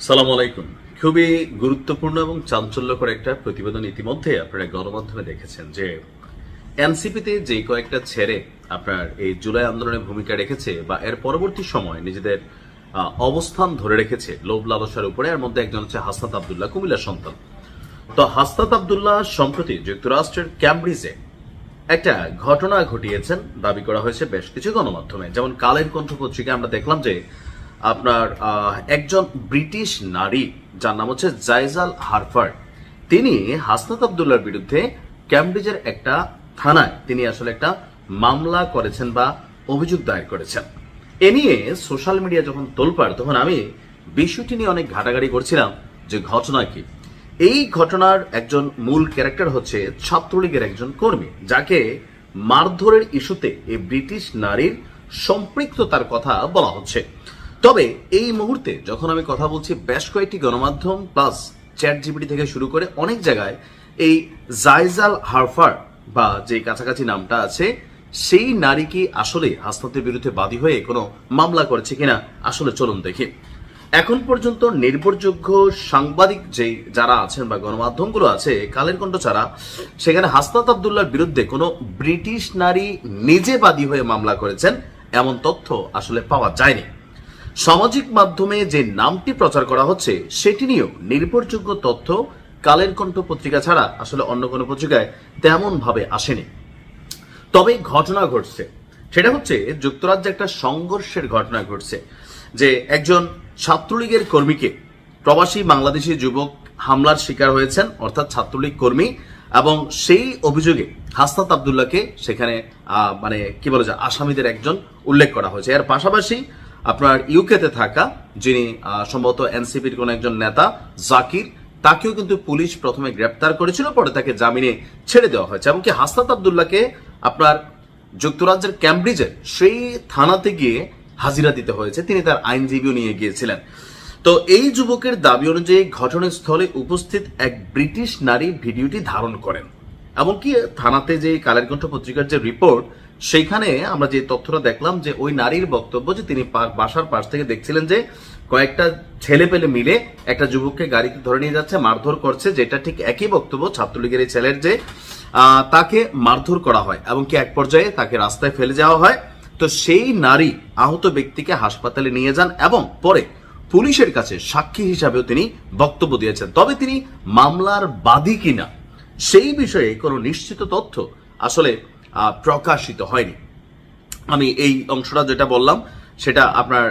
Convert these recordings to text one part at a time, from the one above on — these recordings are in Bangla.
সালাম আলাইকুম। খুবই গুরুত্বপূর্ণ এবং চাঞ্চল্যকর একটা প্রতিবেদন ইতিমধ্যে আপনারা গণমাধ্যমে দেখেছেন যে এনসিপিতে যে কয়েকটা ছেড়ে আপনার এই জুলাই আন্দোলনে ভূমিকা রেখেছে বা এর পরবর্তী সময় নিজেদের অবস্থান ধরে রেখেছে লোভ লালসার উপরে। এর মধ্যে একজন হচ্ছে হাসনাত আব্দুল্লাহ, কুমিল্লার সন্তান। তো হাসনাত আব্দুল্লাহ সম্প্রতি যুক্তরাষ্ট্রের ক্যামব্রিজে একটা ঘটনা ঘটিয়েছেন দাবি করা হয়েছে বেশ কিছু গণমাধ্যমে। যেমন কালের কণ্ঠ পত্রিকায় আমরা দেখলাম যে আপনার একজন ব্রিটিশ নারী যার নাম হচ্ছে জাইজাল হারফার, তিনি হাসনাত আব্দুল্লাহর বিরুদ্ধে ক্যামব্রিজের একটা থানায় তিনি আসলে একটা মামলা করেছেন বা অভিযোগ দায়ের করেছেন। এ নিয়ে সোশ্যাল মিডিয়া যখন তোলপাড়, তখন আমি বিষয়টি নিয়ে অনেক ঘাটাঘাটি করছিলাম যে ঘটনা কি। এই ঘটনার একজন মূল ক্যারেক্টার হচ্ছে ছাত্রলীগের একজন কর্মী, যাকে মারধরের ইস্যুতে এই ব্রিটিশ নারীর সম্পৃক্ততার কথা বলা হচ্ছে। তবে এই মুহূর্তে যখন আমি কথা বলছি, বেশ কয়েকটি গণমাধ্যম প্লাস চ্যাট জিপিটি থেকে শুরু করে অনেক জায়গায় এই জাইজাল হারফার বা যে কাছাকাছি নামটা আছে সেই নারী কি আসলে হাসনাতের বিরুদ্ধে বাদী হয়ে কোনো মামলা করেছে কিনা আসলে চলুন দেখি। এখন পর্যন্ত নির্ভরযোগ্য সাংবাদিক যে যারা আছেন বা গণমাধ্যমগুলো আছে কালের কণ্ঠ ছাড়া, সেখানে হাসনাত আব্দুল্লাহর বিরুদ্ধে কোনো ব্রিটিশ নারী নিজে বাদী হয়ে মামলা করেছেন এমন তথ্য আসলে পাওয়া যায়নি। সামাজিক মাধ্যমে যে নামটি প্রচার করা হচ্ছে সেটি নিয়েও নির্ভরযোগ্য তথ্য কালের কণ্ঠ পত্রিকা ছাড়া আসলে অন্য কোনো পত্রিকায় তেমন ভাবে আসেনি। তবে ঘটনা ঘটছে, সেটা হচ্ছে যুক্তরাজ্যে একটা সংঘর্ষের ঘটনা ঘটছে যে একজন ছাত্রলীগের কর্মীকে প্রবাসী বাংলাদেশি যুবক হামলার শিকার হয়েছেন, অর্থাৎ ছাত্রলীগ কর্মী, এবং সেই অভিযোগে হাসনাত আব্দুল্লাহকে সেখানে মানে কি বলে যায় আসামিদের একজন উল্লেখ করা হয়েছে। এর পাশাপাশি আপনার ইউকেতে থাকা যিনি সম্ভবত এনসিপির কোন একজন নেতা জাকির, তাকেও কিন্তু পুলিশ প্রথমে গ্রেপ্তার করেছিল, পরে তাকে জামিনে ছেড়ে দেওয়া হয়েছে। এমনকি হাসনাত আব্দুল্লাহকে আপনার যুক্তরাজ্যের ক্যামব্রিজের সেই থানাতে গিয়ে হাজিরা দিতে হয়েছে, তিনি তার আইনজীবীও নিয়ে গিয়েছিলেন। তো এই যুবকের দাবি অনুযায়ী ঘটনাস্থলে উপস্থিত এক ব্রিটিশ নারী ভিডিওটি ধারণ করেন। এমনকি থানাতে যে কালের কণ্ঠ পত্রিকার যে রিপোর্ট, সেইখানে আমরা যে তথ্যটা দেখলাম যে ওই নারীর বক্তব্য যে তিনি বাসার পাশ থেকে দেখছিলেন যে কয়েকটা ছেলে পেলে মিলে একটা যুবককে গাড়িতে ধরে নিয়ে যাচ্ছে, মারধর করছে, যেটা ঠিক একই বক্তব্য ছাত্রলীগের এই ছেলের, যে তাকে মারধর করা হয় এবং কি এক পর্যায়ে তাকে রাস্তায় ফেলে যাওয়া হয়। তো সেই নারী আহত ব্যক্তিকে হাসপাতালে নিয়ে যান এবং পরে পুলিশের কাছে সাক্ষী হিসাবেও তিনি বক্তব্য দিয়েছেন। তবে তিনি মামলার বাদী কিনা সেই বিষয়ে কোনো নিশ্চিত তথ্য আসলে প্রকাশিত হয়নি। আমি এই অংশটা যেটা বললাম সেটা আপনার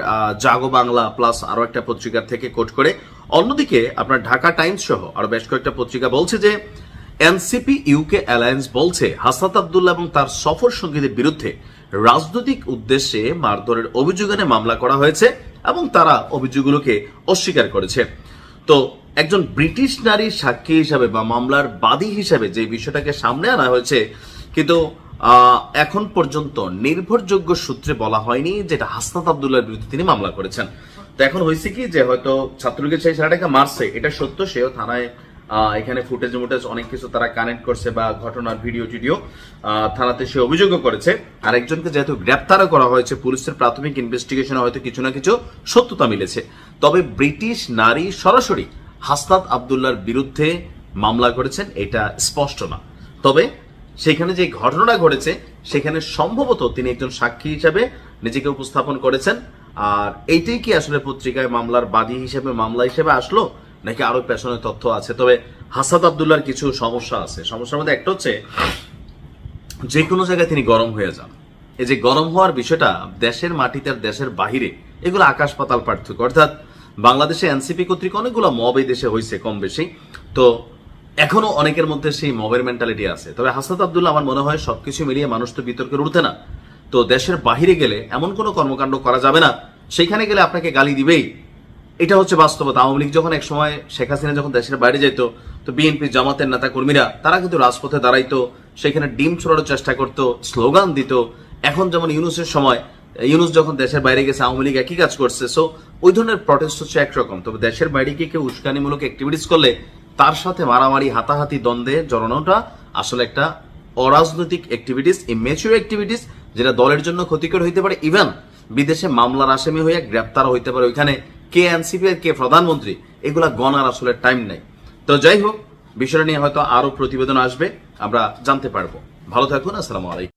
জাগো বাংলা প্লাস আরো একটা পত্রিকার থেকে কোট করে। অন্যদিকে আপনার ঢাকা টাইমস সহ আরো বেশ কয়েকটা পত্রিকা বলছে যে এনসিপি ইউকে অ্যালায়েন্স বলছে হাসনাত আব্দুল্লাহ এবং তার সফর সঙ্গীদের বিরুদ্ধে রাজনৈতিক উদ্দেশ্যে মারধরের অভিযোগ এনে মামলা করা হয়েছে এবং তারা অভিযোগগুলোকে অস্বীকার করেছে। তো একজন ব্রিটিশ নারী সাক্ষী হিসাবে বা মামলার বাদী হিসাবে যে বিষয়টাকে সামনে আনা হয়েছে, কিন্তু এখন পর্যন্ত নির্ভরযোগ্য সূত্রে বলা হয়নি যেটা হাসনাত আব্দুল্লাহর বিরুদ্ধে তিনি মামলা করেছেন। তো এখন হয়েছে কি যে হয়তো ছাত্রলীগের সেই ছেলেটাকে মারছে, এটা সত্য, সেও থানায় এখানে ফুটেজ অনেক কিছু তারা কানেক্ট করছে বা ঘটনার ভিডিও টিডিও থানাতে সে অভিযোগও করেছে। আর একজনকে যেহেতু গ্রেপ্তারও করা হয়েছে, পুলিশের প্রাথমিক ইনভেস্টিগেশনে হয়তো কিছু না কিছু সত্যতা মিলেছে। তবে ব্রিটিশ নারী সরাসরি হাসনাত আব্দুল্লাহর বিরুদ্ধে মামলা করেছেন এটা স্পষ্ট না। তবে সেখানে যে ঘটনাটা ঘটেছে সেখানে সম্ভবত তিনি একজন সাক্ষী হিসাবে নিজেকে উপস্থাপন করেছেন। আর এইটাই কি আসলে পত্রিকায় মামলার বাদী হিসেবে মামলা হিসেবে আসলো নাকি আরো পেছনে তথ্য আছে? তবে হাসনাত আব্দুল্লাহর কিছু সমস্যা আছে। সমস্যার মধ্যে একটা হচ্ছে যে কোনো জায়গায় তিনি গরম হয়ে যান। এই যে গরম হওয়ার বিষয়টা দেশের মাটিতে আর দেশের বাহিরে এগুলো আকাশ পাতাল পার্থক্য। অর্থাৎ বাংলাদেশে এনসিপি কর্তৃক অনেকগুলো মব এই দেশে হয়েছে কম বেশি, তো এখনো অনেকের মধ্যে সেই মবের মেন্টালিটি আছে। তবে হাসনাত আব্দুল্লাহ আমার মনে হয় সবকিছু মিলিয়ে মানুষ তো বিতর্কের উঠতে না। তো দেশের বাহিরে গেলে এমন কোনো কর্মকাণ্ড করা যাবে না, সেখানে গেলে আপনাকে গালি দিবেই, এটা হচ্ছে বাস্তবতা। আওয়ামী লীগ যখন এক সময় শেখ হাসিনা যখন দেশের বাইরে যেত, তো বিএনপি জামাতের নেতা কর্মীরা তারা কিন্তু রাজপথে দাঁড়াইতো, সেখানে ডিম ছড়ানোর চেষ্টা করতো, স্লোগান দিত। এখন যেমন ইউনুসের সময়, ইউনুস যখন দেশের বাইরে গেছে আওয়ামী লীগ একই কাজ করছে। সো ওই ধরনের প্রটেস্ট হচ্ছে একরকম। তবে দেশের বাইরে গিয়ে কেউ উস্কানিমূলক অ্যাক্টিভিটিস করলে তার সাথে মারামারি হাতাহাতি দ্বন্দ্বে জড়ানোটা আসলে একটা অরাজনৈতিক অ্যাক্টিভিটিস, ইমেচিউর অ্যাক্টিভিটিস, যেটা দলের জন্য ক্ষতিকর হইতে পারে। ইভেন বিদেশে মামলার আসামি হয়ে গ্রেপ্তার হইতে পারে, ওইখানে কে এনসিপি আর কে প্রধানমন্ত্রী এগুলা গণার আসলে টাইম নাই। তো যাই হোক, বিষয়টা নিয়ে হয়তো আরো প্রতিবেদন আসবে, আমরা জানতে পারবো। ভালো থাকুন, আসসালামু আলাইকুম।